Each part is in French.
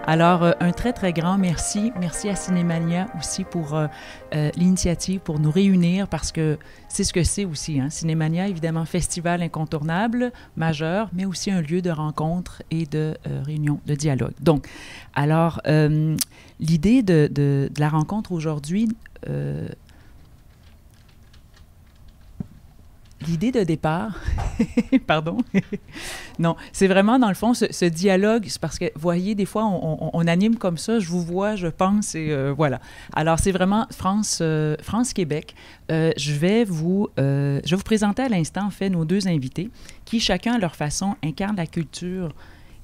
Alors, un très, très grand merci. Merci à Cinémania aussi pour l'initiative, pour nous réunir, parce que c'est ce que c'est aussi. Hein? Cinémania, évidemment, festival incontournable, majeur, mais aussi un lieu de rencontre et de réunion, de dialogue. Donc, alors, l'idée de la rencontre aujourd'hui... L'idée de départ, pardon, non, c'est vraiment dans le fond ce dialogue, c'est parce que, voyez, des fois, on anime comme ça, je vous vois, je pense, et voilà. Alors, c'est vraiment France-Québec. Je vais vous présenter à l'instant, en fait, nos deux invités, qui, chacun à leur façon, incarnent la culture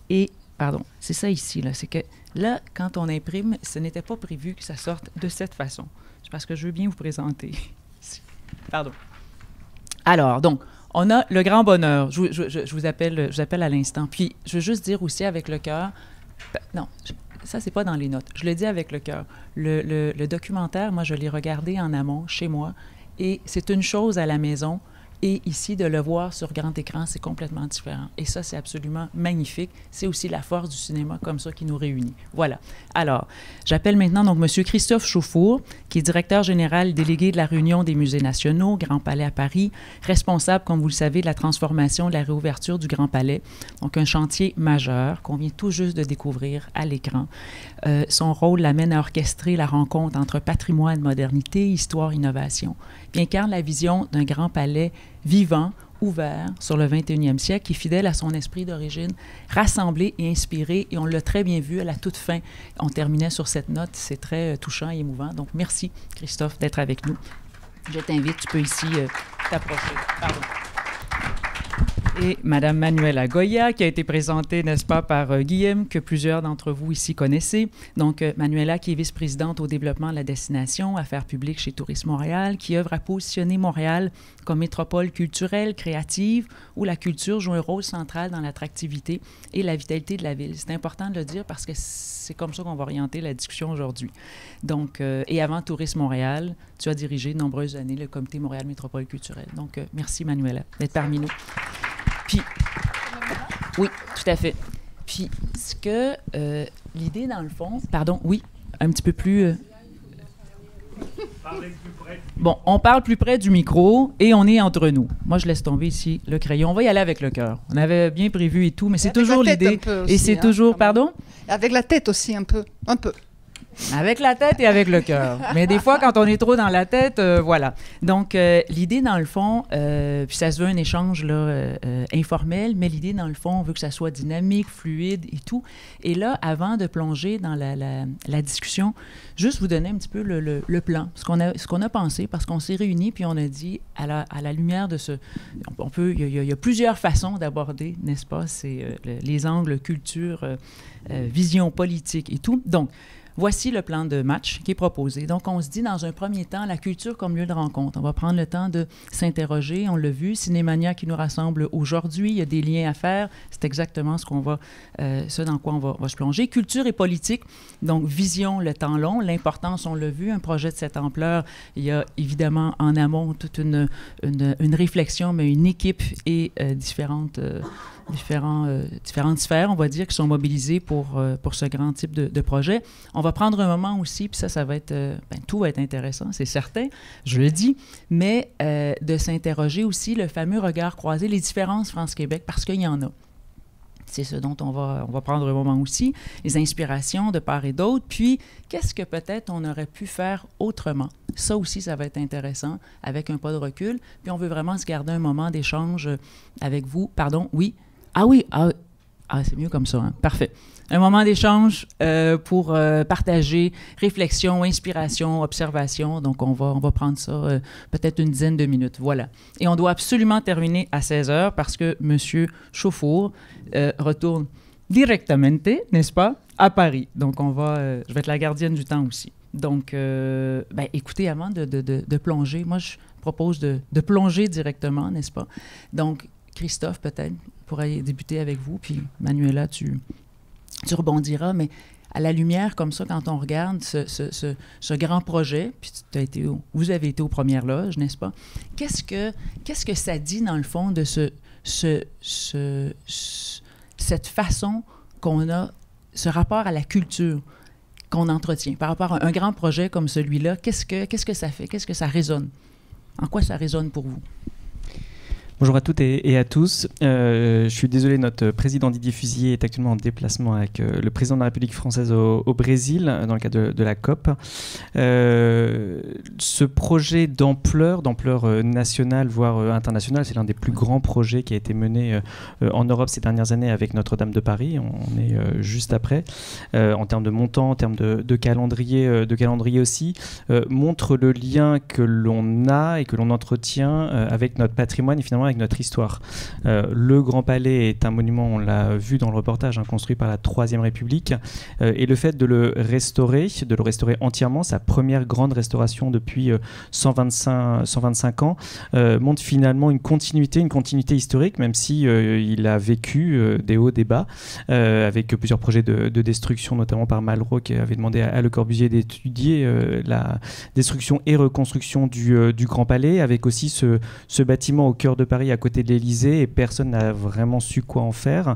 et, pardon, c'est ça ici, là, c'est que là, quand on imprime, ce n'était pas prévu que ça sorte de cette façon. C'est parce que je veux bien vous présenter. Pardon. Alors, donc, on a le grand bonheur. Je vous appelle à l'instant. Puis, je veux juste dire aussi avec le cœur... Non, ça, c'est pas dans les notes. Je le dis avec le cœur. Le documentaire, moi, je l'ai regardé en amont, chez moi, et c'est une chose à la maison, et ici, de le voir sur grand écran, c'est complètement différent. Et ça, c'est absolument magnifique. C'est aussi la force du cinéma comme ça qui nous réunit. Voilà. Alors, j'appelle maintenant donc M. Christophe Chauffour, qui est directeur général délégué de la Réunion des musées nationaux, Grand Palais à Paris, responsable, comme vous le savez, de la transformation, de la réouverture du Grand Palais. Donc, un chantier majeur qu'on vient tout juste de découvrir à l'écran. Son rôle l'amène à orchestrer la rencontre entre patrimoine, modernité, histoire, innovation. Il incarne la vision d'un Grand Palais vivant, ouvert sur le 21e siècle, qui est fidèle à son esprit d'origine, rassemblé et inspiré. Et on l'a très bien vu à la toute fin. On terminait sur cette note. C'est très touchant et émouvant. Donc, merci, Christophe, d'être avec nous. Je t'invite, tu peux ici t'approcher. Pardon. Et Mme Manuela Goya, qui a été présentée, n'est-ce pas, par Guillaume, que plusieurs d'entre vous ici connaissez. Donc, Manuela, qui est vice-présidente au développement de la destination, affaires publiques chez Tourisme Montréal, qui œuvre à positionner Montréal comme métropole culturelle, créative, où la culture joue un rôle central dans l'attractivité et la vitalité de la ville. C'est important de le dire parce que c'est comme ça qu'on va orienter la discussion aujourd'hui. Donc, et avant Tourisme Montréal, tu as dirigé de nombreuses années le Comité Montréal Métropole culturelle. Donc, merci Manuela d'être parmi nous. Puis, oui, tout à fait. Puis, ce que l'idée, dans le fond... Pardon, oui, un petit peu plus... Bon, on parle plus près du micro et on est entre nous. Moi, je laisse tomber ici le crayon. On va y aller avec le cœur. On avait bien prévu et tout, mais c'est toujours l'idée. Et c'est toujours... Pardon? Avec la tête aussi, un peu. Un peu. Avec la tête et avec le cœur. Mais des fois, quand on est trop dans la tête, voilà. Donc, l'idée, dans le fond, puis ça se veut un échange là, informel, mais l'idée, dans le fond, on veut que ça soit dynamique, fluide et tout. Et là, avant de plonger dans la discussion, juste vous donner un petit peu le plan, ce qu'on a pensé, parce qu'on s'est réunis, puis on a dit, à la lumière de ce... Il y a plusieurs façons d'aborder, n'est-ce pas, c'est les angles culture, vision politique et tout. Donc, voici le plan de match qui est proposé. Donc, on se dit, dans un premier temps, la culture comme lieu de rencontre. On va prendre le temps de s'interroger. On l'a vu, Cinémania qui nous rassemble aujourd'hui. Il y a des liens à faire. C'est exactement ce dans quoi on va se plonger. Culture et politique. Donc, vision, le temps long. L'importance, on l'a vu, un projet de cette ampleur. Il y a évidemment en amont toute une réflexion, mais une équipe et différentes sphères, on va dire, qui sont mobilisées pour ce grand type de projet. On va prendre un moment aussi, puis ça va être... tout va être intéressant, c'est certain, je le dis, mais de s'interroger aussi le fameux regard croisé, les différences France-Québec, parce qu'il y en a. C'est ce dont on va prendre un moment aussi, les inspirations de part et d'autre, puis qu'est-ce que peut-être on aurait pu faire autrement. Ça aussi, ça va être intéressant, avec un pas de recul, puis on veut vraiment se garder un moment d'échange avec vous. Pardon, oui? Ah oui, c'est mieux comme ça, hein? Parfait. Un moment d'échange pour partager réflexion, inspiration, observation. Donc, on va prendre ça peut-être une dizaine de minutes. Voilà. Et on doit absolument terminer à 16h parce que M. Chauffour retourne directement, n'est-ce pas, à Paris. Donc, je vais être la gardienne du temps aussi. Donc, écoutez, avant de plonger, moi, je propose de plonger directement, n'est-ce pas? Donc, Christophe, peut-être, pourrait débuter avec vous, puis Manuela, tu rebondiras, mais à la lumière, comme ça, quand on regarde ce grand projet, puis vous avez été aux premières loges, n'est-ce pas? Qu'est-ce que ça dit, dans le fond, de cette façon qu'on a ce rapport à la culture qu'on entretient par rapport à un grand projet comme celui-là, qu'est-ce que ça fait? Qu'est-ce que ça résonne? En quoi ça résonne pour vous? Bonjour à toutes et à tous. Je suis désolé, notre président Didier Fusillier est actuellement en déplacement avec le président de la République française au Brésil, dans le cadre de la COP. Ce projet d'ampleur nationale, voire internationale, c'est l'un des plus grands projets qui a été mené en Europe ces dernières années avec Notre-Dame de Paris. On est juste après. En termes de montant, en termes de calendrier aussi, montre le lien que l'on a et que l'on entretient avec notre patrimoine et finalement avec notre histoire. Le Grand Palais est un monument, on l'a vu dans le reportage, construit par la Troisième République, et le fait de le restaurer entièrement, sa première grande restauration depuis 125 ans, montre finalement une continuité historique, même si il a vécu des hauts, des bas, avec plusieurs projets de destruction, notamment par Malraux, qui avait demandé à Le Corbusier d'étudier la destruction et reconstruction du Grand Palais, avec aussi ce bâtiment au cœur de Paris, à côté de l'Élysée, et personne n'a vraiment su quoi en faire,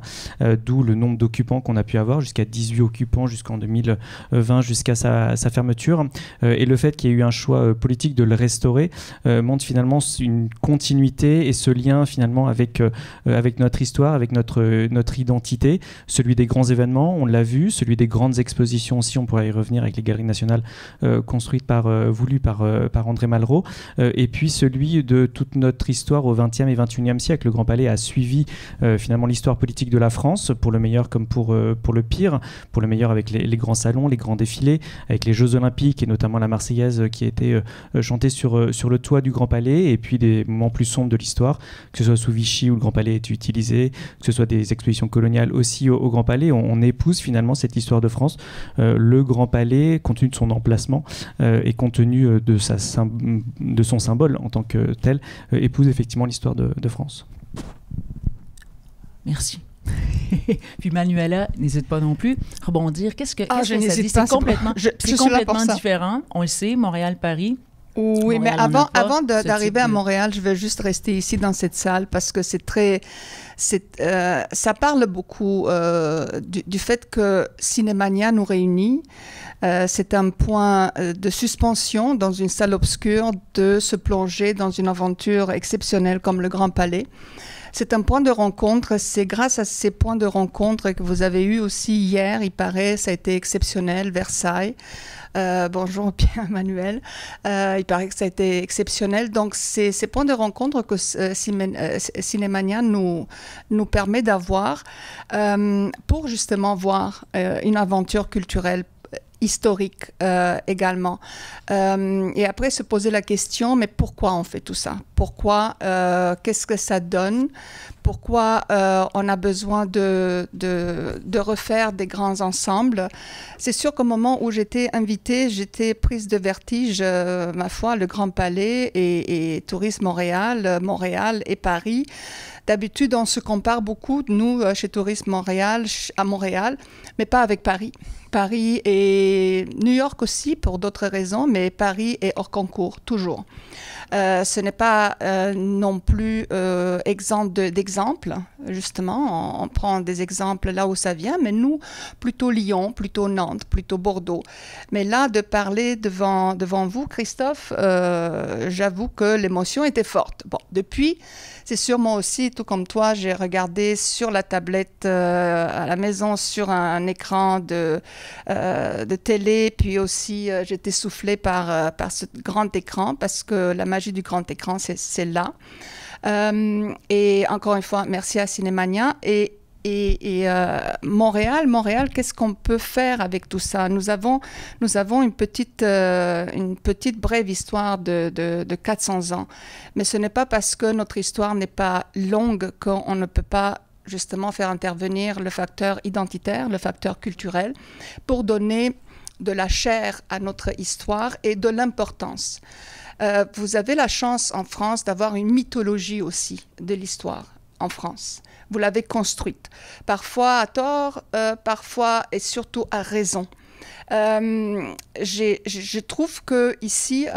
d'où le nombre d'occupants qu'on a pu avoir, jusqu'à 18 occupants jusqu'en 2020, jusqu'à sa fermeture. Et le fait qu'il y ait eu un choix politique de le restaurer montre finalement une continuité et ce lien finalement avec notre histoire, avec notre identité, celui des grands événements, on l'a vu, celui des grandes expositions aussi, on pourrait y revenir avec les galeries nationales construites voulues par André Malraux, et puis celui de toute notre histoire au XXe et XXIe siècle. Le Grand Palais a suivi finalement l'histoire politique de la France, pour le meilleur comme pour le pire, pour le meilleur avec les grands salons, les grands défilés, avec les Jeux Olympiques et notamment la Marseillaise qui a été chantée sur le toit du Grand Palais, et puis des moments plus sombres de l'histoire, que ce soit sous Vichy où le Grand Palais est utilisé, que ce soit des expositions coloniales aussi au Grand Palais. On épouse finalement cette histoire de France. Le Grand Palais, compte tenu de son emplacement et compte tenu de son symbole en tant que tel, épouse effectivement l'histoire de France. Merci. Puis Manuela, n'hésite pas non plus à rebondir. Qu'est-ce que ça dit? C'est complètement, complètement ça. différent. On le sait, Montréal-Paris. Oui, Montréal, mais avant d'arriver à de... Montréal, je vais juste rester ici dans cette salle parce que ça parle beaucoup du fait que Cinémania nous réunit. C'est un point de suspension dans une salle obscure de se plonger dans une aventure exceptionnelle comme le Grand Palais. C'est un point de rencontre. C'est grâce à ces points de rencontre que vous avez eu aussi hier, il paraît, ça a été exceptionnel, Versailles. Bonjour Pierre Manuel. Il paraît que ça a été exceptionnel. Donc, c'est ces points de rencontre que Cinémania nous permet d'avoir pour justement voir une aventure culturelle historique également. Et après, se poser la question, mais pourquoi on fait tout ça? Pourquoi? Qu'est-ce que ça donne? Pourquoi on a besoin de refaire des grands ensembles? C'est sûr qu'au moment où j'étais invitée, j'étais prise de vertige, ma foi, le Grand Palais et Tourisme Montréal et Paris. D'habitude, on se compare beaucoup, nous, chez Tourisme Montréal, à Montréal, mais pas avec Paris. Paris et New York aussi, pour d'autres raisons, mais Paris est hors concours, toujours. Ce n'est pas non plus exempt d'exemples, justement. On prend des exemples là où ça vient, mais nous, plutôt Lyon, plutôt Nantes, plutôt Bordeaux. Mais là, de parler devant vous, Christophe, j'avoue que l'émotion était forte. Bon, depuis, c'est sûr, moi aussi, tout comme toi, j'ai regardé sur la tablette à la maison, sur un écran de télé, puis aussi j'étais soufflée par ce grand écran, parce que la magie du grand écran, c'est là. Et encore une fois, merci à Cinémania. Et Montréal, qu'est-ce qu'on peut faire avec tout ça? Nous avons une petite brève histoire de 400 ans. Mais ce n'est pas parce que notre histoire n'est pas longue qu'on ne peut pas justement faire intervenir le facteur identitaire, le facteur culturel, pour donner de la chair à notre histoire et de l'importance. Vous avez la chance en France d'avoir une mythologie aussi de l'histoire en France. Vous l'avez construite, parfois à tort, parfois et surtout à raison. Je trouve qu'ici,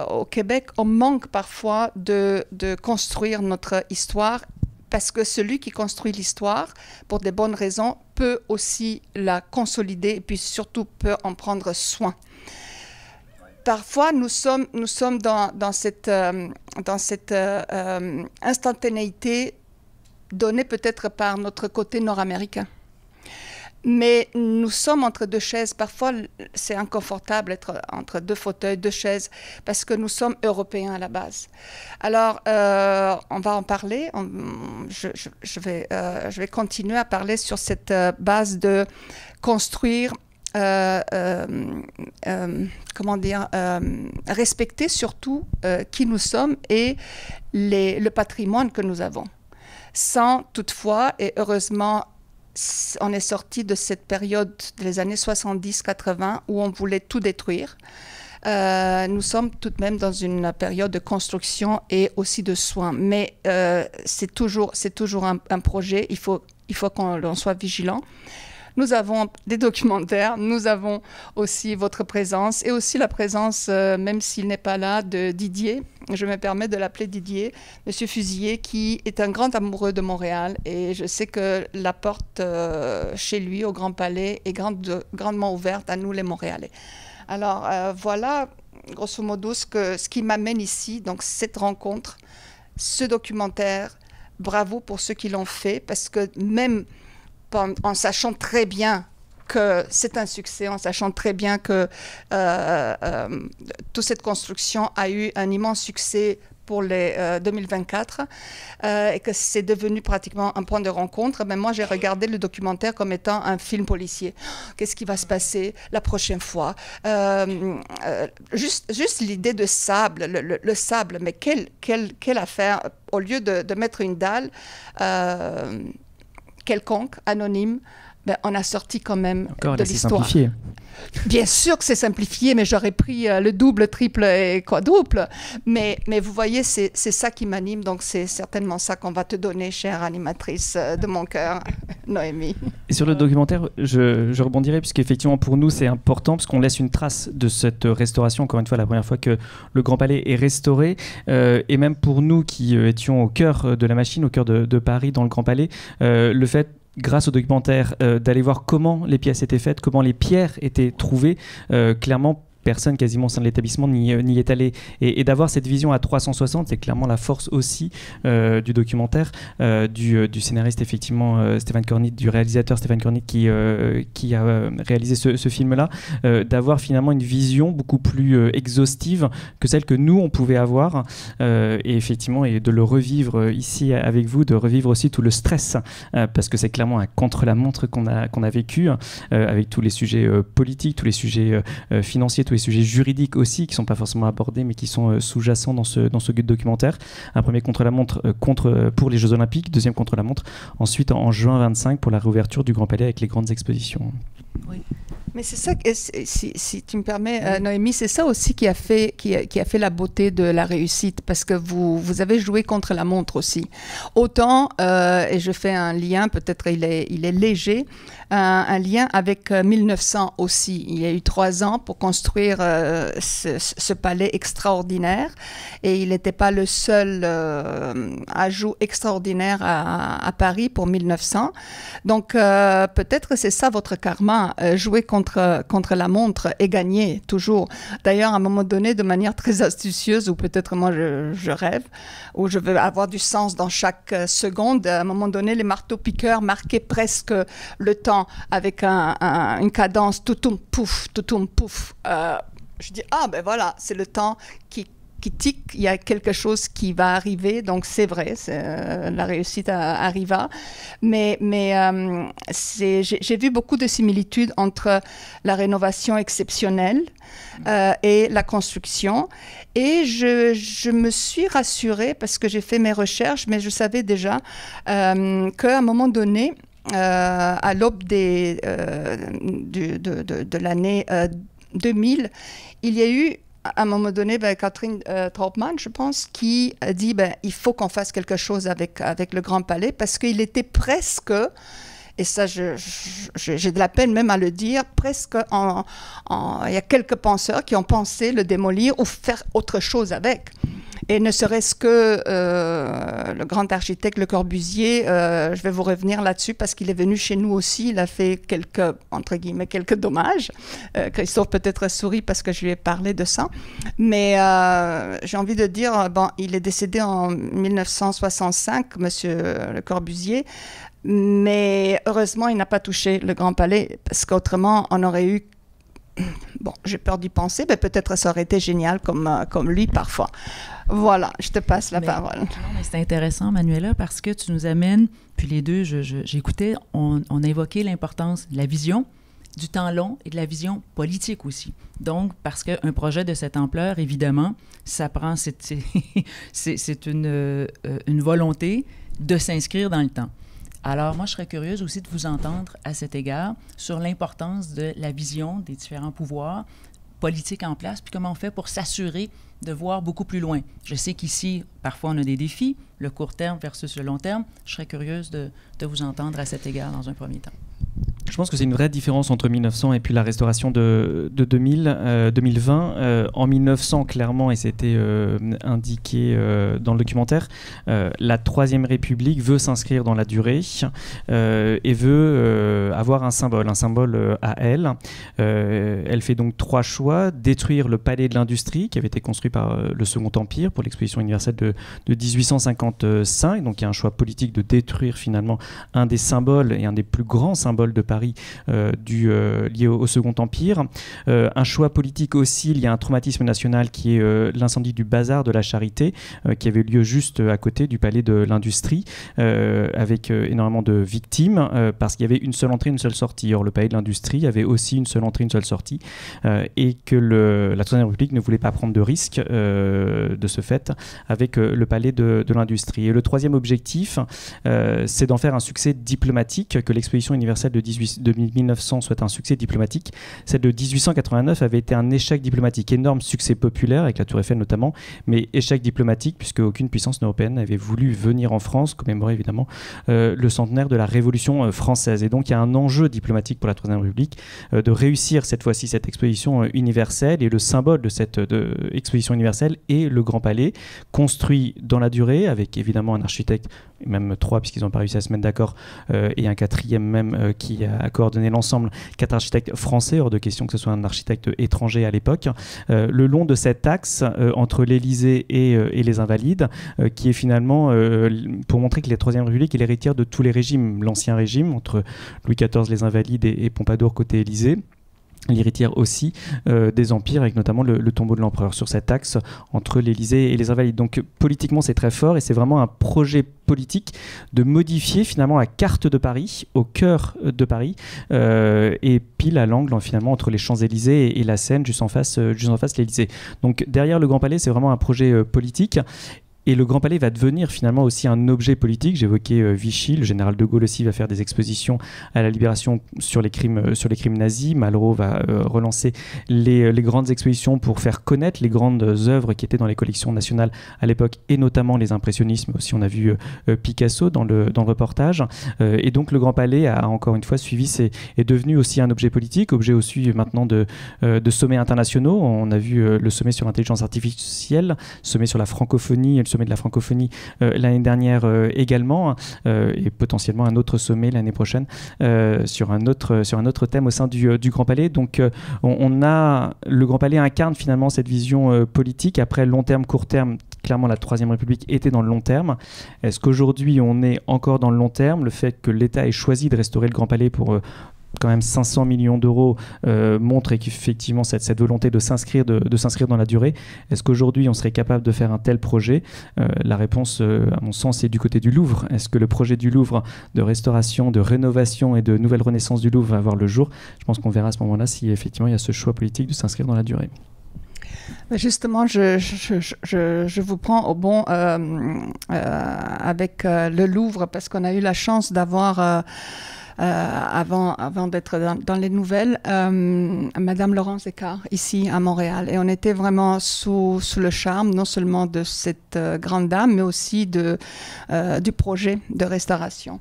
au Québec, on manque parfois de construire notre histoire, parce que celui qui construit l'histoire, pour des bonnes raisons, peut aussi la consolider et puis surtout peut en prendre soin. Parfois, nous sommes dans cette instantanéité donnée peut-être par notre côté nord-américain. Mais nous sommes entre deux chaises. Parfois, c'est inconfortable d'être entre deux fauteuils, deux chaises, parce que nous sommes européens à la base. Alors, on va en parler. Je vais continuer à parler sur cette base de construire, respecter surtout qui nous sommes et le patrimoine que nous avons. Sans toutefois, et heureusement, on est sorti de cette période des années 70-80 où on voulait tout détruire. Nous sommes tout de même dans une période de construction et aussi de soins. Mais c'est toujours un projet. Il faut qu'on soit vigilant. Nous avons des documentaires, nous avons aussi votre présence et aussi la présence, même s'il n'est pas là, de Didier. Je me permets de l'appeler Didier, Monsieur Fusilier, qui est un grand amoureux de Montréal. Et je sais que la porte chez lui, au Grand Palais, est grandement ouverte à nous, les Montréalais. Alors, voilà, grosso modo, ce qui m'amène ici, donc cette rencontre, ce documentaire. Bravo pour ceux qui l'ont fait, parce que même en sachant très bien que c'est un succès, en sachant très bien que toute cette construction a eu un immense succès pour les 2024 et que c'est devenu pratiquement un point de rencontre, mais moi j'ai regardé le documentaire comme étant un film policier. Qu'est-ce qui va se passer la prochaine fois? Juste l'idée de sable, le sable, mais quelle affaire! Au lieu de mettre une dalle quelconque, anonyme, ben, on a sorti quand même de l'histoire. Simplifié. Bien sûr que c'est simplifié, mais j'aurais pris le double, triple et quadruple. Mais vous voyez, c'est ça qui m'anime, donc c'est certainement ça qu'on va te donner, chère animatrice de mon cœur, Noémie. Et sur le documentaire, je rebondirai, puisqu'effectivement pour nous c'est important, parce qu'on laisse une trace de cette restauration, encore une fois la première fois que le Grand Palais est restauré, et même pour nous qui étions au cœur de la machine, au cœur de Paris, dans le Grand Palais, le fait, grâce au documentaire, d'aller voir comment les pièces étaient faites, comment les pierres étaient trouvées, clairement personne quasiment au sein de l'établissement n'y est allé. Et d'avoir cette vision à 360, c'est clairement la force aussi du documentaire, du scénariste effectivement Stéphane Cornit, du réalisateur Stéphane Cornit qui a réalisé ce film-là, d'avoir finalement une vision beaucoup plus exhaustive que celle que nous on pouvait avoir, et effectivement et de le revivre ici avec vous, de revivre aussi tout le stress, parce que c'est clairement un contre-la-montre qu'on a vécu, avec tous les sujets politiques, tous les sujets financiers, tous les sujets juridiques aussi qui ne sont pas forcément abordés mais qui sont sous-jacents dans ce documentaire. Un premier contre-la-montre pour les Jeux Olympiques, deuxième contre-la-montre ensuite en juin 25 pour la réouverture du Grand Palais avec les grandes expositions. Oui. Mais c'est ça, si tu me permets, Noémie, c'est ça aussi qui a fait la beauté de la réussite, parce que vous avez joué contre la montre aussi. Autant, et je fais un lien, peut-être il est léger, un lien avec 1900 aussi. Il y a eu 3 ans pour construire ce palais extraordinaire, et il n'était pas le seul ajout extraordinaire à Paris pour 1900. Donc, peut-être c'est ça votre karma, jouer contre la montre et gagner toujours. D'ailleurs, à un moment donné, de manière très astucieuse, ou peut-être moi je rêve, ou je veux avoir du sens dans chaque seconde, à un moment donné, les marteaux-piqueurs marquaient presque le temps avec une cadence toutoum pouf, toutoum pouf. Je dis, ah ben voilà, c'est le temps qui tique, il y a quelque chose qui va arriver, donc c'est vrai, la réussite arriva. Mais j'ai vu beaucoup de similitudes entre la rénovation exceptionnelle et la construction. Et je me suis rassurée, parce que j'ai fait mes recherches, mais je savais déjà qu'à un moment donné, à l'aube de l'année 2000, il y a eu à un moment donné, Catherine Trautmann, je pense, qui a dit il faut qu'on fasse quelque chose avec le Grand Palais, parce qu'il était presque, et ça j'ai de la peine même à le dire, presque il y a quelques penseurs qui ont pensé le démolir ou faire autre chose avec. Et ne serait-ce que le grand architecte Le Corbusier, je vais vous revenir là-dessus parce qu'il est venu chez nous aussi, il a fait entre guillemets, quelques dommages. Christophe peut-être sourit parce que je lui ai parlé de ça. Mais j'ai envie de dire, bon, il est décédé en 1965, Monsieur Le Corbusier, mais heureusement, il n'a pas touché le Grand Palais parce qu'autrement, on aurait eu... Bon, j'ai peur d'y penser, mais peut-être ça aurait été génial comme lui parfois. Voilà, je te passe la parole. Non, mais c'est intéressant, Manuela, parce que tu nous amènes, puis les deux, j'écoutais, on a évoqué l'importance de la vision, du temps long et de la vision politique aussi. Donc, parce qu'un projet de cette ampleur, évidemment, ça prend, c'est une volonté de s'inscrire dans le temps. Alors, moi, je serais curieuse aussi de vous entendre à cet égard sur l'importance de la vision des différents pouvoirs politiques en place, puis comment on fait pour s'assurer de voir beaucoup plus loin. Je sais qu'ici, parfois, on a des défis, le court terme versus le long terme. Je serais curieuse de vous entendre à cet égard dans un premier temps. Je pense que c'est une vraie différence entre 1900 et puis la restauration de 2020. En 1900, clairement, et c'était indiqué dans le documentaire, la Troisième République veut s'inscrire dans la durée et veut avoir un symbole à elle. Elle fait donc 3 choix: détruire le palais de l'industrie qui avait été construit par le Second Empire pour l'exposition universelle de 1855. Donc il y a un choix politique de détruire finalement un des symboles et un des plus grands symboles de Paris lié au Second Empire. Un choix politique aussi, il y a un traumatisme national qui est l'incendie du bazar de la Charité qui avait lieu juste à côté du palais de l'Industrie avec énormément de victimes parce qu'il y avait une seule entrée, une seule sortie. Or, le palais de l'Industrie avait aussi une seule entrée, une seule sortie et que la Troisième République ne voulait pas prendre de risque de ce fait avec le palais de l'Industrie. Et le troisième objectif, c'est d'en faire un succès diplomatique, que l'exposition universelle de 1900 soit un succès diplomatique. Celle de 1889 avait été un échec diplomatique, énorme succès populaire avec la Tour Eiffel notamment, mais échec diplomatique puisque aucune puissance européenne n'avait voulu venir en France commémorer évidemment le centenaire de la Révolution française. Et donc il y a un enjeu diplomatique pour la Troisième République de réussir cette fois-ci cette exposition universelle, et le symbole de cette exposition universelle est le Grand Palais, construit dans la durée avec évidemment un architecte, même 3 puisqu'ils n'ont pas réussi à se mettre d'accord, et un 4e même qui a coordonné l'ensemble, 4 architectes français, hors de question que ce soit un architecte étranger à l'époque, le long de cet axe entre l'Élysée et les Invalides, qui est finalement pour montrer que la Troisième République est l'héritière de tous les régimes, l'ancien régime entre Louis XIV, les Invalides et Pompadour côté Élysée, l'héritière aussi des empires, avec notamment le tombeau de l'empereur sur cet axe entre l'Élysée et les Invalides. Donc politiquement c'est très fort et c'est vraiment un projet politique de modifier finalement la carte de Paris au cœur de Paris et pile à l'angle finalement entre les Champs-Élysées et la Seine, juste en face l'Élysée. Donc derrière le Grand Palais c'est vraiment un projet politique. Et le Grand Palais va devenir finalement aussi un objet politique. J'évoquais Vichy, le général de Gaulle aussi va faire des expositions à la Libération sur les crimes nazis. Malraux va relancer les grandes expositions pour faire connaître les grandes œuvres qui étaient dans les collections nationales à l'époque, et notamment les impressionnismes. Aussi, on a vu Picasso dans le reportage. Et donc le Grand Palais a encore une fois est devenu aussi un objet politique, objet aussi maintenant de sommets internationaux. On a vu le sommet sur l'intelligence artificielle, sommet sur la francophonie, le sommet de la francophonie l'année dernière également, et potentiellement un autre sommet l'année prochaine sur un autre thème au sein du Grand Palais. Donc le Grand Palais incarne finalement cette vision politique. Après, long terme, court terme, clairement la Troisième République était dans le long terme. Est-ce qu'aujourd'hui on est encore dans le long terme? Le fait que l'État ait choisi de restaurer le Grand Palais pour quand même 500 millions d'euros montre effectivement cette volonté de s'inscrire dans la durée. Est-ce qu'aujourd'hui on serait capable de faire un tel projet? La réponse à mon sens est du côté du Louvre. Est-ce que le projet du Louvre de restauration, de rénovation et de nouvelle renaissance du Louvre va voir le jour? Je pense qu'on verra à ce moment-là si effectivement il y a ce choix politique de s'inscrire dans la durée. Justement, je vous prends au bon avec le Louvre, parce qu'on a eu la chance d'avoir avant d'être dans les nouvelles, Madame Laurence Descartes, ici à Montréal. Et on était vraiment sous le charme, non seulement de cette grande dame, mais aussi du projet de restauration.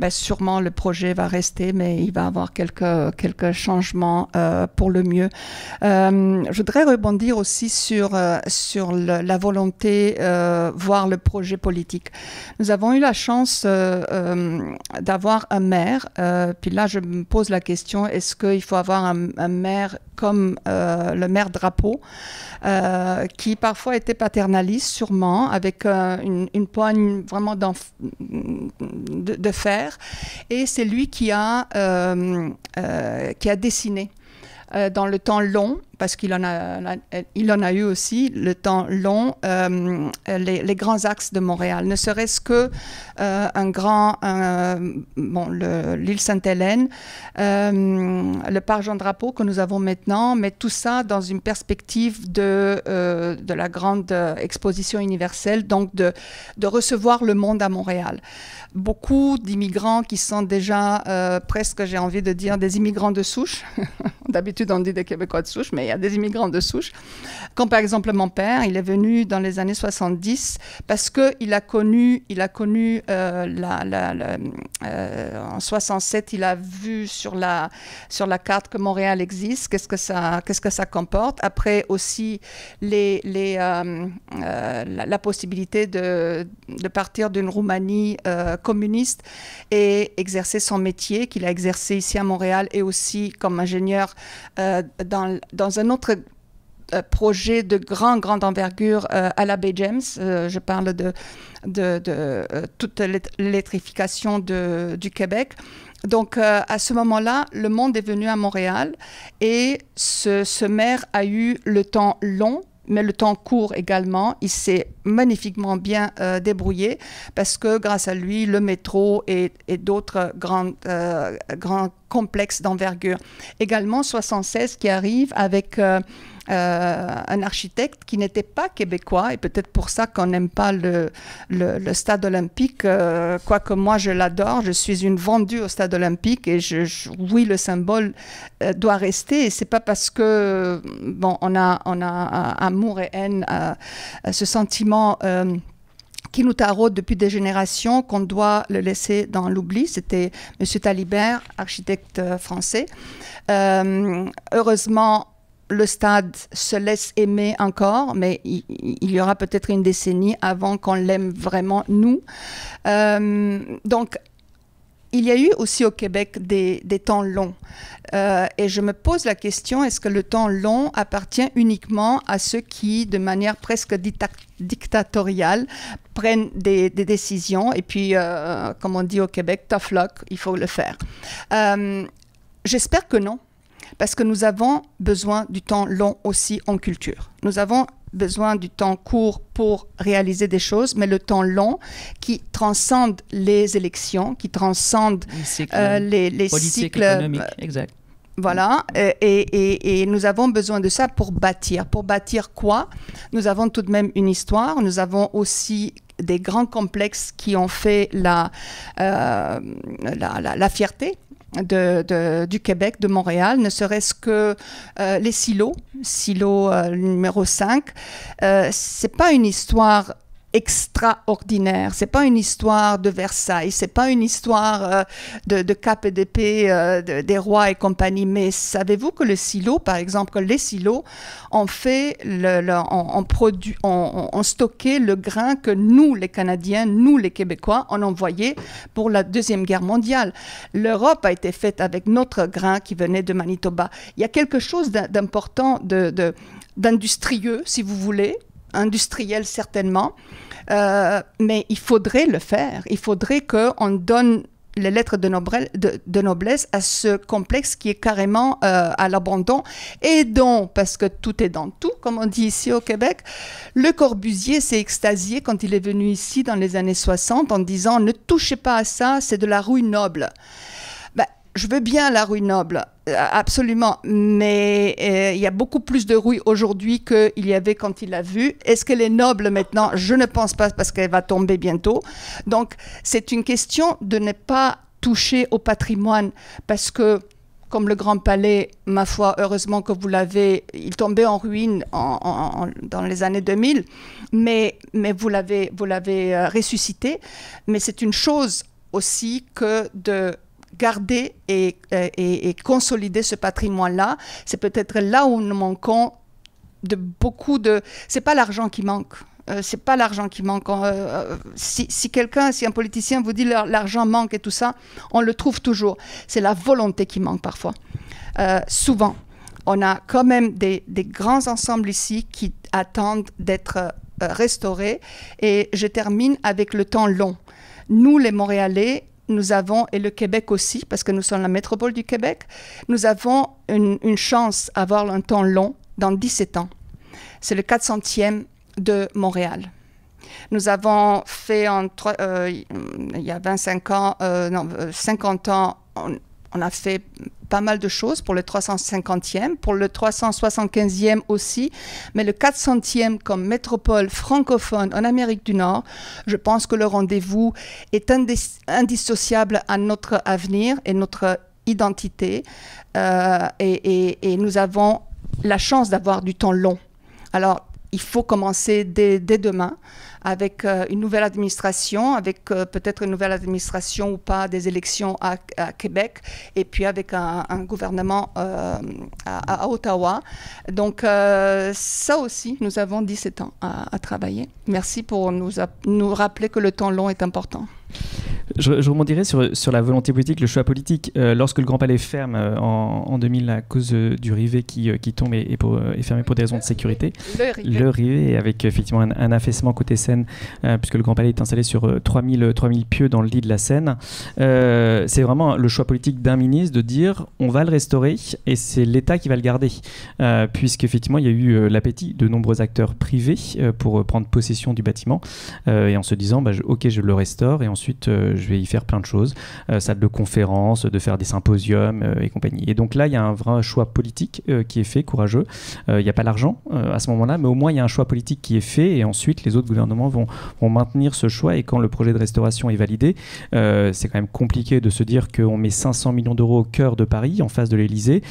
Sûrement, le projet va rester, mais il va y avoir quelques changements pour le mieux. Je voudrais rebondir aussi sur la volonté, voire le projet politique. Nous avons eu la chance d'avoir un maire, puis là je me pose la question, est-ce qu'il faut avoir un maire comme le maire Drapeau, qui parfois était paternaliste sûrement, avec une poigne vraiment de fer, et c'est lui qui a dessiné dans le temps long, parce qu'il en a eu aussi le temps long, les grands axes de Montréal, ne serait-ce que l'île Sainte-Hélène, le parc Jean-Drapeau que nous avons maintenant, mais tout ça dans une perspective de la grande exposition universelle, donc de recevoir le monde à Montréal. Beaucoup d'immigrants qui sont déjà presque, j'ai envie de dire, des immigrants de souche. D'habitude, on dit des Québécois de souche, mais il y a des immigrants de souche. Comme par exemple mon père, il est venu dans les années 70 parce qu'il a connu en 67, il a vu sur la carte que Montréal existe, qu'est-ce que ça comporte. Après aussi la possibilité de partir d'une Roumanie communiste et exercer son métier qu'il a exercé ici à Montréal, et aussi comme ingénieur dans un autre projet de grande envergure à la Baie James. Je parle de toute l'électrification du Québec. Donc, à ce moment-là, le monde est venu à Montréal, et ce maire a eu le temps long, mais le temps court également. Il s'est magnifiquement bien débrouillé, parce que grâce à lui, le métro et d'autres grands complexes d'envergure. Également, 76 qui arrive avec un architecte qui n'était pas québécois, et peut-être pour ça qu'on n'aime pas le stade olympique, quoique moi je l'adore, je suis une vendue au stade olympique, et oui, le symbole doit rester, et c'est pas parce que on a amour et haine, ce sentiment qui nous taraude depuis des générations, qu'on doit le laisser dans l'oubli. C'était M. Talibert, architecte français. Heureusement, le stade se laisse aimer encore, mais il y aura peut-être une décennie avant qu'on l'aime vraiment, nous. Donc, il y a eu aussi au Québec des temps longs. Et je me pose la question, est-ce que le temps long appartient uniquement à ceux qui, de manière presque dictatoriale, prennent des décisions, et puis, comme on dit au Québec, tough luck, il faut le faire. J'espère que non. Parce que nous avons besoin du temps long aussi en culture. Nous avons besoin du temps court pour réaliser des choses, mais le temps long qui transcende les élections, qui transcende les cycles économiques. Exact. Voilà, et nous avons besoin de ça pour bâtir. Pour bâtir quoi? Nous avons tout de même une histoire, nous avons aussi des grands complexes qui ont fait la fierté du Québec, de Montréal, ne serait-ce que les silo numéro 5. C'est pas une histoire extraordinaire, c'est pas une histoire de Versailles, c'est pas une histoire de cap et d'épée des rois et compagnie, mais savez-vous que le silo, par exemple, que les silos ont fait, ont stocké le grain que nous, les Canadiens, nous, les Québécois, on envoyé pour la Deuxième Guerre mondiale. L'Europe a été faite avec notre grain qui venait de Manitoba. Il y a quelque chose d'important, d'industrieux, si vous voulez, industriel certainement, mais il faudrait le faire. Il faudrait qu'on donne les lettres de noblesse à ce complexe qui est carrément à l'abandon, et dont, parce que tout est dans tout, comme on dit ici au Québec, Le Corbusier s'est extasié quand il est venu ici dans les années 60 en disant « Ne touchez pas à ça, c'est de la rouille noble ». Je veux bien la rouille noble, absolument, mais il y a beaucoup plus de rouille aujourd'hui qu'il y avait quand il l'a vue. Est-ce qu'elle est noble maintenant? Je ne pense pas, parce qu'elle va tomber bientôt. Donc, c'est une question de ne pas toucher au patrimoine parce que, comme le Grand Palais, ma foi, heureusement que vous l'avez, il tombait en ruine dans les années 2000, mais vous l'avez ressuscité. Mais c'est une chose aussi que de garder et consolider ce patrimoine-là. C'est peut-être là où nous manquons de beaucoup de... C'est pas l'argent qui manque. C'est pas l'argent qui manque. Si un politicien vous dit l'argent manque et tout ça, on le trouve toujours. C'est la volonté qui manque parfois. Souvent, on a quand même des grands ensembles ici qui attendent d'être restaurés. Et je termine avec le temps long. Nous, les Montréalais, nous avons, et le Québec aussi, parce que nous sommes la métropole du Québec, nous avons une chance d'avoir un temps long dans 17 ans. C'est le 400e de Montréal. Nous avons fait, il y a 50 ans, on a fait pas mal de choses pour le 350e, pour le 375e aussi, mais le 400e comme métropole francophone en Amérique du Nord, je pense que le rendez-vous est indissociable à notre avenir et notre identité, et nous avons la chance d'avoir du temps long. Alors, il faut commencer dès demain avec une nouvelle administration, avec peut-être une nouvelle administration ou pas des élections à Québec, et puis avec un gouvernement à Ottawa. Donc, ça aussi, nous avons 17 ans à travailler. Merci pour nous rappeler que le temps long est important. Je rebondirai sur la volonté politique, le choix politique. Lorsque le Grand Palais ferme en 2000 à cause du rivet qui tombe et est fermé pour des raisons de sécurité, le rivet avec effectivement un affaissement côté Seine, puisque le Grand Palais est installé sur 3000 pieux dans le lit de la Seine, c'est vraiment le choix politique d'un ministre de dire on va le restaurer et c'est l'État qui va le garder, puisqu'effectivement il y a eu l'appétit de nombreux acteurs privés pour prendre possession du bâtiment, et en se disant ok, je le restaure et ensuite je vais y faire plein de choses, salle de conférence, de faire des symposiums et compagnie. Et donc là, il y a un vrai choix politique qui est fait, courageux. Il n'y a pas l'argent à ce moment-là, mais au moins il y a un choix politique qui est fait et ensuite les autres gouvernements vont maintenir ce choix. Et quand le projet de restauration est validé, c'est quand même compliqué de se dire qu'on met 500 millions d'euros au cœur de Paris, en face de l'Élysée.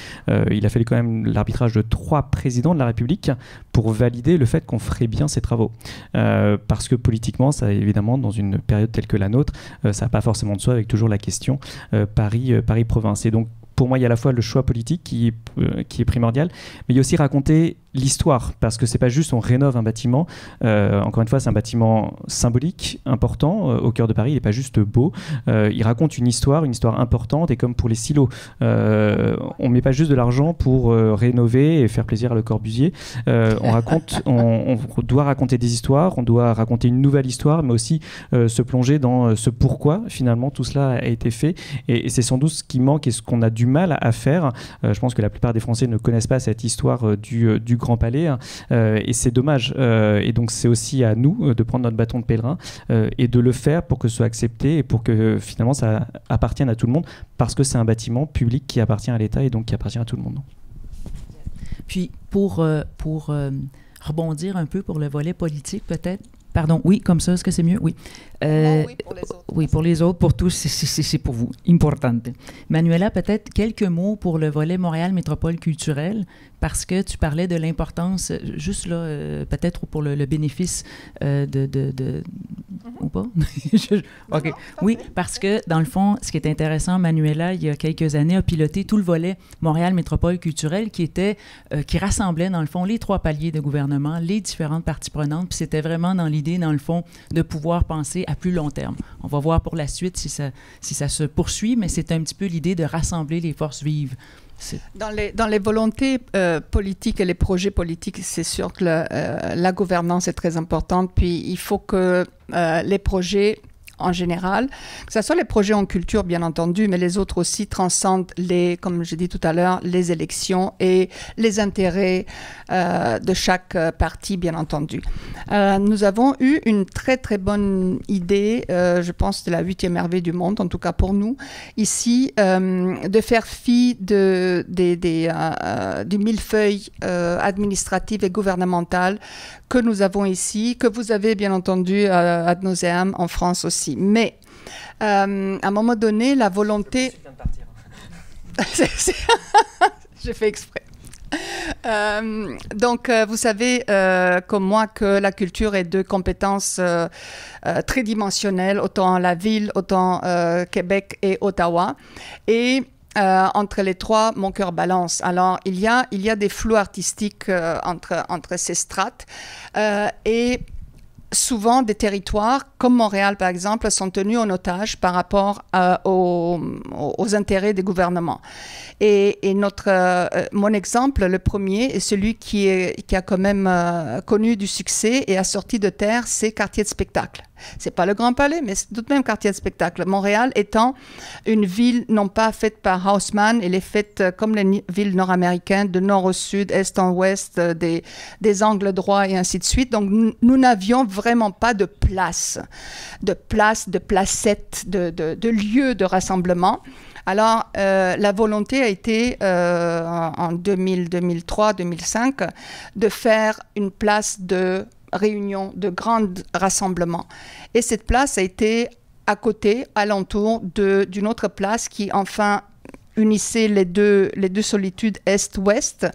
Il a fallu quand même l'arbitrage de 3 présidents de la République pour valider le fait qu'on ferait bien ces travaux. Parce que politiquement, ça évidemment, dans une période telle que la nôtre, ça n'a pas forcément de soi, avec toujours la question Paris-Province. Et donc, pour moi, il y a à la fois le choix politique qui est primordial, mais il y a aussi raconter l'histoire, parce que c'est pas juste on rénove un bâtiment. Encore une fois, c'est un bâtiment symbolique, important, au cœur de Paris. Il n'est pas juste beau. Il raconte une histoire importante, et comme pour les silos, on met pas juste de l'argent pour rénover et faire plaisir à Le Corbusier. On doit raconter des histoires, on doit raconter une nouvelle histoire, mais aussi se plonger dans ce pourquoi finalement tout cela a été fait. Et c'est sans doute ce qui manque et ce qu'on a du mal à faire. Je pense que la plupart des Français ne connaissent pas cette histoire du Grand Palais, et c'est dommage. Et donc c'est aussi à nous de prendre notre bâton de pèlerin et de le faire pour que ce soit accepté et pour que finalement ça appartienne à tout le monde, parce que c'est un bâtiment public qui appartient à l'État et donc qui appartient à tout le monde. Puis pour rebondir un peu pour le volet politique peut-être. Pardon, oui, comme ça, est-ce que c'est mieux? Oui. Oui, pour les autres. Oui, pour les autres, pour tous, c'est pour vous. Importante. Manuela, peut-être quelques mots pour le volet Montréal Métropole culturelle, parce que tu parlais de l'importance, juste là, peut-être pour le bénéfice ou pas? OK. Oui, parce que, dans le fond, ce qui est intéressant, Manuela, il y a quelques années, a piloté tout le volet Montréal Métropole culturelle qui rassemblait, dans le fond, les 3 paliers de gouvernement, les différentes parties prenantes, puis c'était vraiment dans l'idée, dans le fond, de pouvoir penser à plus long terme. On va voir pour la suite si ça se poursuit, mais c'est un petit peu l'idée de rassembler les forces vives. Dans les volontés politiques et les projets politiques, c'est sûr que la gouvernance est très importante. Puis il faut que les projets en général, que ce soit les projets en culture, bien entendu, mais les autres aussi transcendent comme j'ai dit tout à l'heure, les élections et les intérêts de chaque parti, bien entendu. Nous avons eu une très, très bonne idée, je pense de la 8e merveille du monde, en tout cas pour nous, ici, de faire fi du millefeuille administratif et gouvernemental que nous avons ici, que vous avez bien entendu ad nauseam en France aussi. Mais à un moment donné, la volonté... J'ai fait exprès. Donc, vous savez, comme moi, que la culture est de compétences tridimensionnelles, autant la ville, autant Québec et Ottawa. Et entre les trois, mon cœur balance. Alors, il y a des flous artistiques entre ces strates. Et souvent, des territoires, comme Montréal par exemple, sont tenus en otage par rapport aux intérêts des gouvernements. Et mon exemple, le premier, est celui qui a quand même connu du succès et a sorti de terre, c'est quartier de spectacle. C'est pas le Grand Palais, mais c'est tout de même quartier de spectacle. Montréal étant une ville non pas faite par Haussmann, elle est faite comme les villes nord-américaines, de nord au sud, est en ouest, des angles droits et ainsi de suite. Donc nous n'avions vraiment pas de place, de placettes, de lieux de rassemblement. Alors, la volonté a été, en 2003, 2005, de faire une place de réunion, de grands rassemblements. Et cette place a été à côté, alentour d'une autre place qui, enfin, unissait les deux solitudes est-ouest,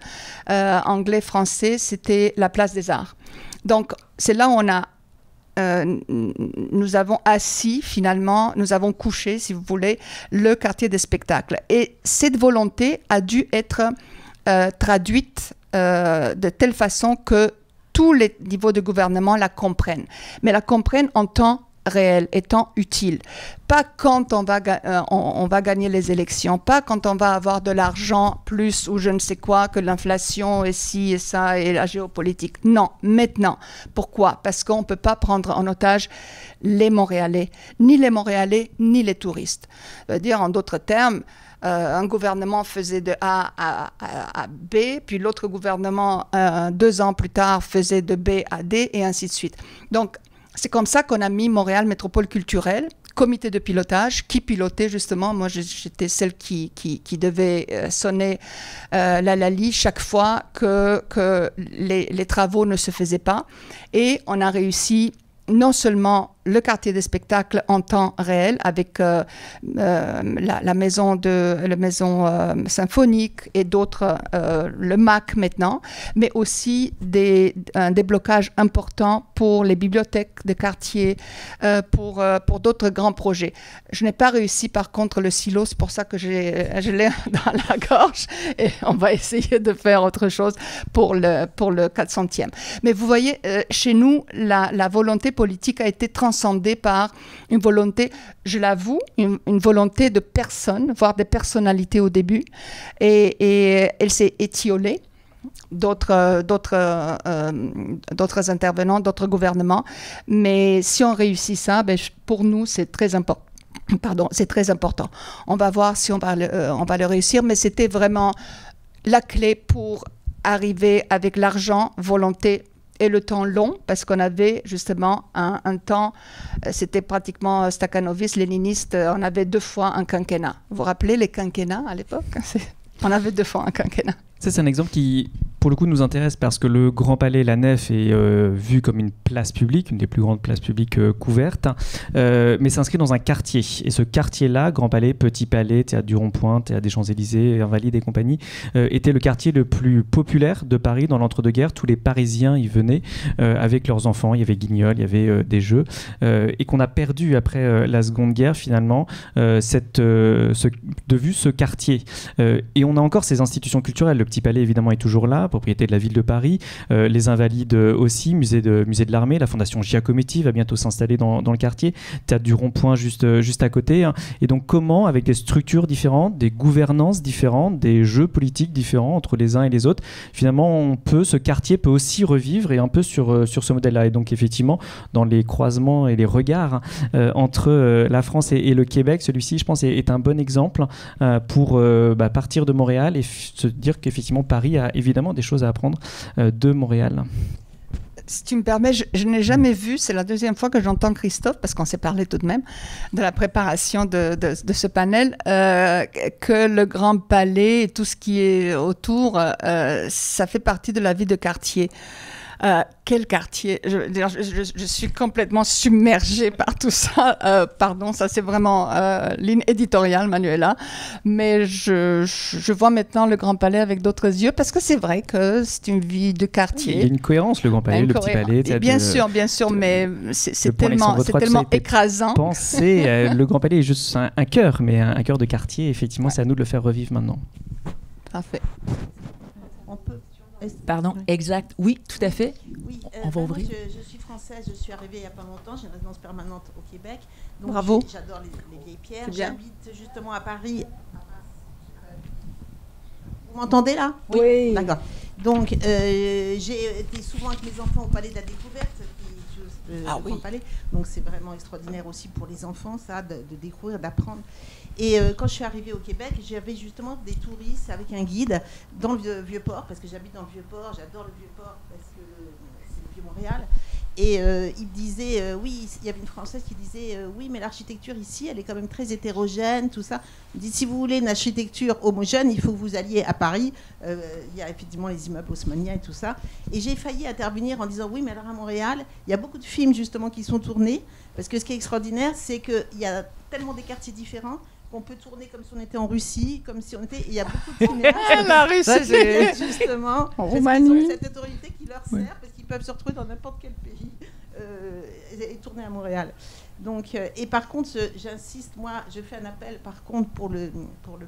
anglais-français, c'était la place des Arts. Donc, c'est là où nous avons assis finalement, nous avons couché, si vous voulez, le quartier des spectacles. Et cette volonté a dû être traduite de telle façon que tous les niveaux de gouvernement la comprennent. Mais la comprennent en temps réel, étant utile. Pas quand on va gagner les élections, pas quand on va avoir de l'argent plus ou je ne sais quoi, que l'inflation et ci et ça et la géopolitique. Non, maintenant. Pourquoi? Parce qu'on ne peut pas prendre en otage les Montréalais, ni les touristes. C'est-à-dire, en d'autres termes, un gouvernement faisait de A à B, puis l'autre gouvernement, 2 ans plus tard, faisait de B à D, et ainsi de suite. Donc, c'est comme ça qu'on a mis Montréal Métropole culturelle, comité de pilotage, qui pilotait justement, moi j'étais celle qui devait sonner la lalie chaque fois que les travaux ne se faisaient pas. Et on a réussi non seulement le quartier des spectacles en temps réel avec la maison symphonique et d'autres, le MAC maintenant, mais aussi un déblocage important pour les bibliothèques de quartier, pour d'autres grands projets. Je n'ai pas réussi par contre le silo, c'est pour ça que je l'ai dans la gorge et on va essayer de faire autre chose pour le 400e. Mais vous voyez, chez nous, la volonté politique a été transcendée par une volonté, je l'avoue, une volonté de personnes, voire des personnalités au début, et elle s'est étiolée. D'autres intervenants, d'autres gouvernements, mais si on réussit ça, pour nous, c'est très important. C'est très important. On va voir si on va le réussir, mais c'était vraiment la clé pour arriver avec l'argent, volonté et le temps long, parce qu'on avait justement un temps, c'était pratiquement Stakhanovis, léniniste, on avait 2 fois un quinquennat. Vous vous rappelez les quinquennats à l'époque? On avait 2 fois un quinquennat. Ça, c'est un exemple qui, pour le coup, nous intéresse parce que le Grand Palais, la nef, est vu comme une place publique, une des plus grandes places publiques couvertes, mais s'inscrit dans un quartier. Et ce quartier-là, Grand Palais, Petit Palais, Théâtre du Rond-Point, Théâtre des Champs-Élysées, Invalides et compagnie, était le quartier le plus populaire de Paris dans l'entre-deux-guerres. Tous les Parisiens y venaient avec leurs enfants. Il y avait Guignol, il y avait des jeux. Et qu'on a perdu après la Seconde Guerre, finalement, de vue ce quartier. Et on a encore ces institutions culturelles. Le Petit Palais, évidemment, est toujours là, propriété de la ville de Paris. Les Invalides aussi, musée de l'armée. La fondation Giacometti va bientôt s'installer dans le quartier. Théâtre du Rond-Point juste à côté. Et donc, comment, avec des structures différentes, des gouvernances différentes, des jeux politiques différents entre les uns et les autres, finalement, ce quartier peut aussi revivre et un peu sur ce modèle-là. Et donc, effectivement, dans les croisements et les regards entre la France et le Québec, celui-ci, je pense, est un bon exemple pour partir de Montréal et se dire qu'effectivement Paris a évidemment des choses à apprendre de Montréal. Si tu me permets, je n'ai jamais vu, c'est la 2e fois que j'entends Christophe, parce qu'on s'est parlé tout de même de la préparation de ce panel, que le Grand Palais et tout ce qui est autour, ça fait partie de la vie de quartier. Quel quartier? Je suis complètement submergée par tout ça. Pardon, ça c'est vraiment ligne éditoriale, Manuela. Mais je vois maintenant le Grand Palais avec d'autres yeux parce que c'est vrai que c'est une vie de quartier. Il y a une cohérence, le Grand Palais, le Petit Palais. Bien sûr, mais c'est tellement écrasant. Le Grand Palais est juste un cœur, mais un cœur de quartier. Effectivement, c'est à nous de le faire revivre maintenant. Parfait. Pardon, exact. Oui, tout à fait. Oui, on va ouvrir. Moi, je suis française, je suis arrivée il n'y a pas longtemps, j'ai une résidence permanente au Québec. Donc bravo. J'adore les vieilles pierres. J'habite justement à Paris. Vous m'entendez là? Oui. D'accord. Donc, j'ai été souvent avec mes enfants au Palais de la Découverte, Grand Palais. Donc, c'est vraiment extraordinaire aussi pour les enfants, ça, de découvrir, d'apprendre. Et quand je suis arrivée au Québec, j'avais justement des touristes avec un guide dans le Vieux-Port, parce que j'habite dans le Vieux-Port, j'adore le Vieux-Port, parce que c'est le Vieux-Montréal. Et il me disait, oui, il y avait une Française qui disait, oui, mais l'architecture ici, elle est quand même très hétérogène, tout ça. Il me dit, si vous voulez une architecture homogène, il faut que vous alliez à Paris. Il y a effectivement les immeubles haussmanniens et tout ça. Et j'ai failli intervenir en disant, oui, mais alors à Montréal, il y a beaucoup de films justement qui sont tournés, parce que ce qui est extraordinaire, c'est qu'il y a tellement des quartiers différents qu'on peut tourner comme si on était en Russie, comme si on était... Il y a beaucoup de cinéastes. La Russie, c'est justement en Roumanie. Cette autorité qui leur sert, parce qu'ils peuvent se retrouver dans n'importe quel pays et tourner à Montréal. Donc, et par contre, j'insiste, moi, je fais un appel, par contre, pour le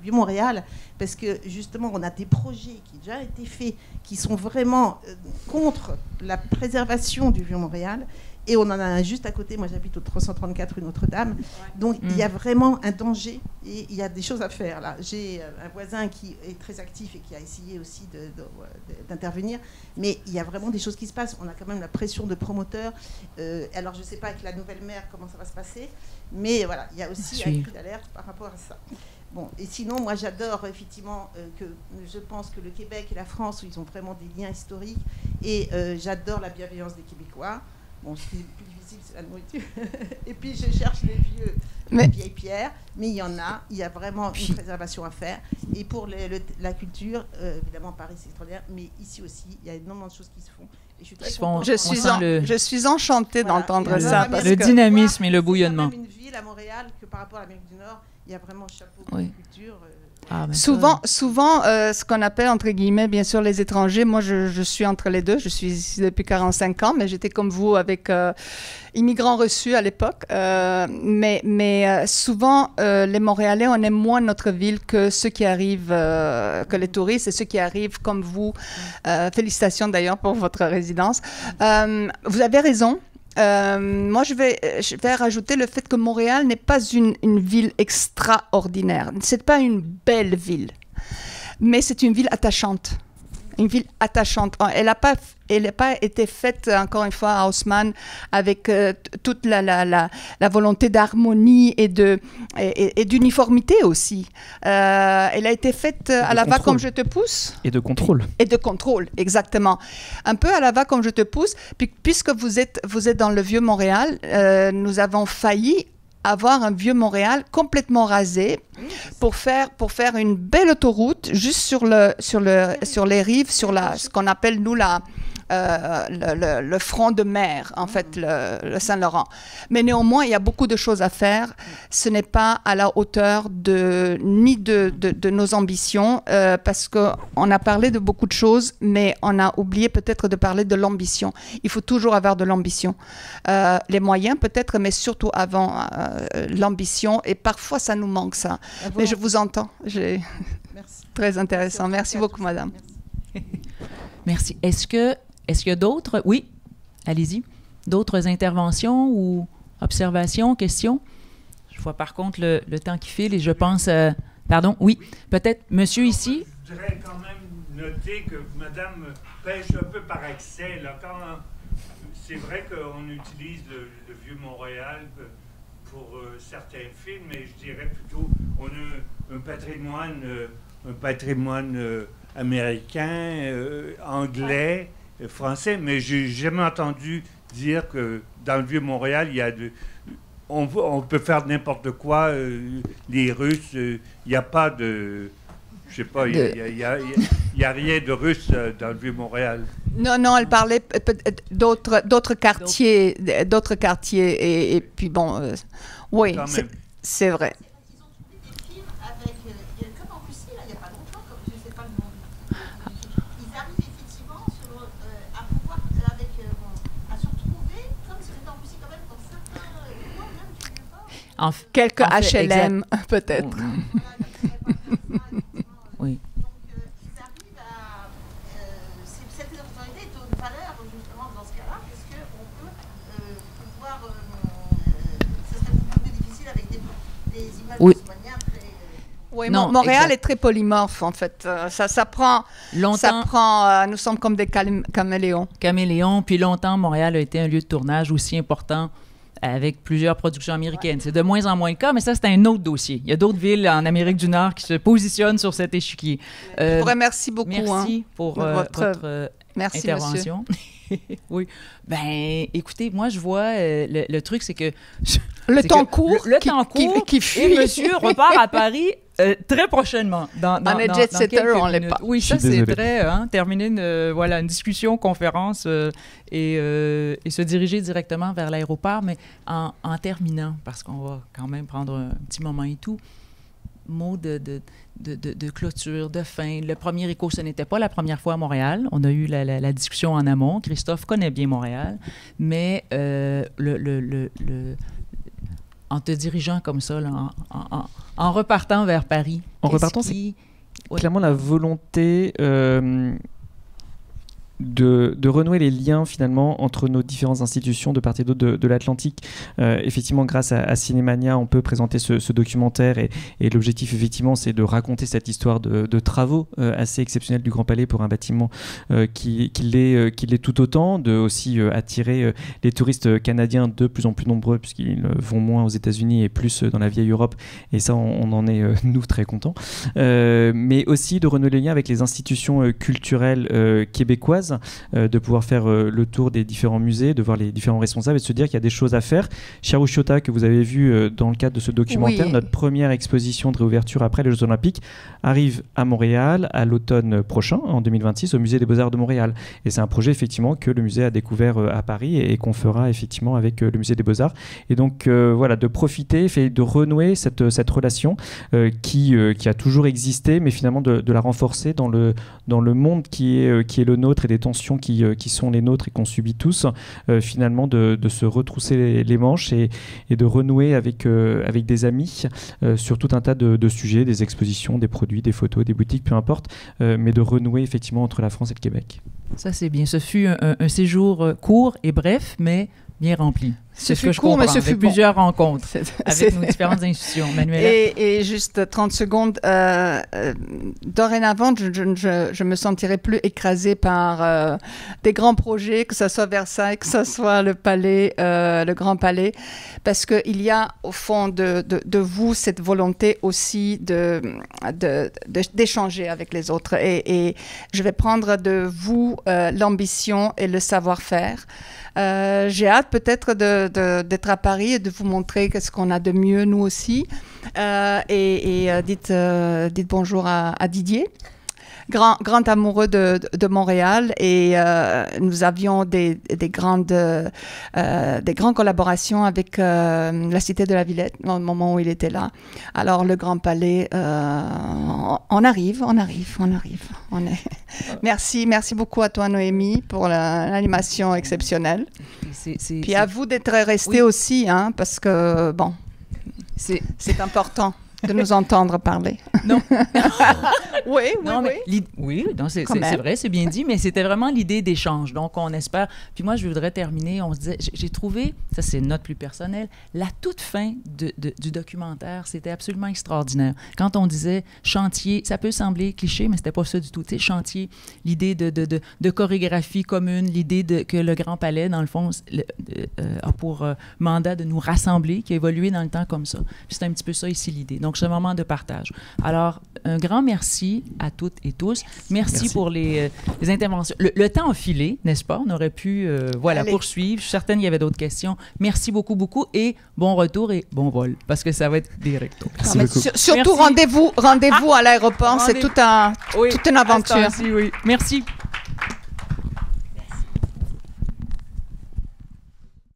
Vieux-Montréal, parce que justement, on a des projets qui ont déjà été faits, qui sont vraiment contre la préservation du Vieux-Montréal. Et on en a un juste à côté. Moi, j'habite au 334 rue Notre-Dame. Donc, il y a vraiment un danger et il y a des choses à faire, là. J'ai un voisin qui est très actif et qui a essayé aussi d'intervenir. Mais il y a vraiment des choses qui se passent. On a quand même la pression de promoteurs. Alors, je ne sais pas avec la nouvelle maire comment ça va se passer. Mais voilà, il y a aussi un cri d'alerte par rapport à ça. Bon, et sinon, moi, j'adore effectivement que je pense que le Québec et la France, ils ont vraiment des liens historiques. Et j'adore la bienveillance des Québécois. Bon, ce qui est le plus difficile, c'est la nourriture. Et puis, je cherche les vieilles pierres. Mais il y a vraiment une préservation à faire. Et pour la culture, évidemment, Paris, c'est extraordinaire. Mais ici aussi, il y a énormément de choses qui se font. Et je suis très contente. Je suis enchantée d'entendre ça. Parce le dynamisme et le bouillonnement. C'est même une ville à Montréal que par rapport à l'Amérique du Nord, il y a vraiment un chapeau de culture. Souvent, ce qu'on appelle, entre guillemets, bien sûr, les étrangers, moi, je suis entre les deux. Je suis ici depuis 45 ans, mais j'étais comme vous avec immigrants reçus à l'époque. Mais souvent, les Montréalais, on aime moins notre ville que ceux qui arrivent, que les touristes et ceux qui arrivent comme vous. Félicitations d'ailleurs pour votre résidence. Vous avez raison. Moi, je vais rajouter le fait que Montréal n'est pas une ville extraordinaire. Ce n'est pas une belle ville, mais c'est une ville attachante. Une ville attachante. Elle n'a pas été faite, encore une fois, à Haussmann, avec toute la volonté d'harmonie et d'uniformité aussi. Elle a été faite à la va comme je te pousse. Et de contrôle. Et de contrôle, exactement. Un peu à la va comme je te pousse. Puisque vous êtes dans le Vieux-Montréal, nous avons failli avoir un vieux Montréal complètement rasé pour faire une belle autoroute juste sur les rives, sur ce qu'on appelle nous le front de mer, en fait, le Saint-Laurent. Mais néanmoins, il y a beaucoup de choses à faire. Ce n'est pas à la hauteur ni de nos ambitions, parce qu'on a parlé de beaucoup de choses, mais on a oublié peut-être de parler de l'ambition. Il faut toujours avoir de l'ambition. Les moyens peut-être, mais surtout avant l'ambition. Et parfois, ça nous manque, ça. Mais je vous entends. Merci. Très intéressant. Merci beaucoup, madame. Merci. Est-ce qu'il y a d'autres? Oui, allez-y. D'autres interventions ou observations, questions? Je vois par contre le temps qui file et je pense... pardon, oui, peut-être monsieur ici. Je voudrais quand même noter que madame pêche un peu par excès. Là, c'est vrai qu'on utilise le Vieux-Montréal pour certains films, mais je dirais plutôt on a un patrimoine américain, anglais, français, mais j'ai jamais entendu dire que dans le Vieux-Montréal, on peut faire n'importe quoi. Les Russes, il n'y a pas de... Je sais pas, il y a rien de russe dans le Vieux-Montréal. Non, elle parlait d'autres quartiers, et puis bon, oui, c'est vrai. Ils ont trouvé des films avec, comme en Russie, là, il n'y a pas longtemps, comme je ne sais pas le nom. Ils arrivent effectivement à pouvoir, à se retrouver, comme c'était en Russie quand même, dans certains coins, même du Vieux-Port. Quelques HLM, peut-être. Oui. Oui. Oui, Non, Montréal exact. est très polymorphe, en fait. Ça prend... Longtemps, nous sommes comme des caméléons. Caméléon, puis longtemps, Montréal a été un lieu de tournage aussi important avec plusieurs productions américaines. C'est de moins en moins le cas, mais ça, c'est un autre dossier. Il y a d'autres villes en Amérique du Nord qui se positionnent sur cet échiquier. Je vous remercie beaucoup. Merci pour votre merci, intervention. Oui. Ben, écoutez, moi, je vois, le truc, c'est que... Le temps court. Le temps court. Qui fuit. Et monsieur repart à Paris très prochainement. On est jet-setter, on l'est pas. Oui, ça, c'est très... terminer une discussion, conférence et se diriger directement vers l'aéroport. Mais en terminant, parce qu'on va quand même prendre un petit moment et tout, mot de clôture, de fin. Le premier écho, ce n'était pas la première fois à Montréal. On a eu la discussion en amont. Christophe connaît bien Montréal, mais en te dirigeant comme ça, là, en repartant vers Paris. En repartant, c'est clairement la volonté de renouer les liens finalement entre nos différentes institutions de part et d'autre de l'Atlantique. Effectivement, grâce à Cinémania, on peut présenter ce documentaire et l'objectif effectivement c'est de raconter cette histoire de travaux assez exceptionnels du Grand Palais pour un bâtiment qui l'est tout autant, de aussi attirer les touristes canadiens de plus en plus nombreux puisqu'ils vont moins aux États-Unis et plus dans la vieille Europe, et ça on en est nous très contents, mais aussi de renouer les liens avec les institutions culturelles québécoises, de pouvoir faire le tour des différents musées, de voir les différents responsables et de se dire qu'il y a des choses à faire. Chiarouchiota, que vous avez vu dans le cadre de ce documentaire, notre première exposition de réouverture après les Jeux Olympiques, arrive à Montréal à l'automne prochain, en 2026, au Musée des Beaux-Arts de Montréal. Et c'est un projet effectivement que le musée a découvert à Paris et qu'on fera effectivement avec le Musée des Beaux-Arts. Et donc voilà, de profiter, de renouer cette relation qui a toujours existé, mais finalement de la renforcer dans le monde qui est le nôtre et des tensions qui sont les nôtres et qu'on subit tous, finalement de se retrousser les manches et de renouer avec des amis sur tout un tas de sujets, des expositions, des produits, des photos, des boutiques, peu importe, mais de renouer effectivement entre la France et le Québec. Ça, c'est bien. Ce fut un séjour court et bref, mais bien rempli. C'est ce que je comprends, avec plusieurs rencontres avec nos différentes institutions. Manuela. Et juste 30 secondes, dorénavant, je me sentirais plus écrasée par des grands projets, que ce soit Versailles, que ce soit le Palais, le Grand Palais, parce qu'il y a au fond de vous cette volonté aussi d'échanger avec les autres. Et je vais prendre de vous l'ambition et le savoir-faire. J'ai hâte peut-être d'être à Paris et de vous montrer qu'est-ce qu'on a de mieux, nous aussi. Dites bonjour à Didier, grand amoureux de Montréal. Et nous avions des grandes collaborations avec la Cité de la Villette au moment où il était là. Alors, le Grand Palais, on arrive. Merci beaucoup à toi, Noémie, pour l'animation exceptionnelle. Puis à vous d'être restés aussi, hein, parce que, bon, c'est important de nous entendre parler. Non. Oui, c'est vrai, c'est bien dit, mais c'était vraiment l'idée d'échange. Donc, on espère... Puis moi, je voudrais terminer, on se disait, j'ai trouvé, ça c'est une note plus personnelle, la toute fin du documentaire, c'était absolument extraordinaire. Quand on disait chantier, ça peut sembler cliché, mais c'était pas ça du tout. Tu sais, chantier, l'idée de chorégraphie commune, l'idée que le Grand Palais, dans le fond, a pour mandat de nous rassembler, qui a évolué dans le temps comme ça. Puis c'est un petit peu ça ici l'idée. Donc, ce moment de partage. Alors, un grand merci à toutes et tous. Merci. Pour les interventions. Le temps a filé, n'est-ce pas? On aurait pu poursuivre. Je suis certaine qu'il y avait d'autres questions. Merci beaucoup et bon retour et bon vol, parce que ça va être des rectos. Surtout, rendez-vous à l'aéroport. C'est toute une aventure. Oui. Merci.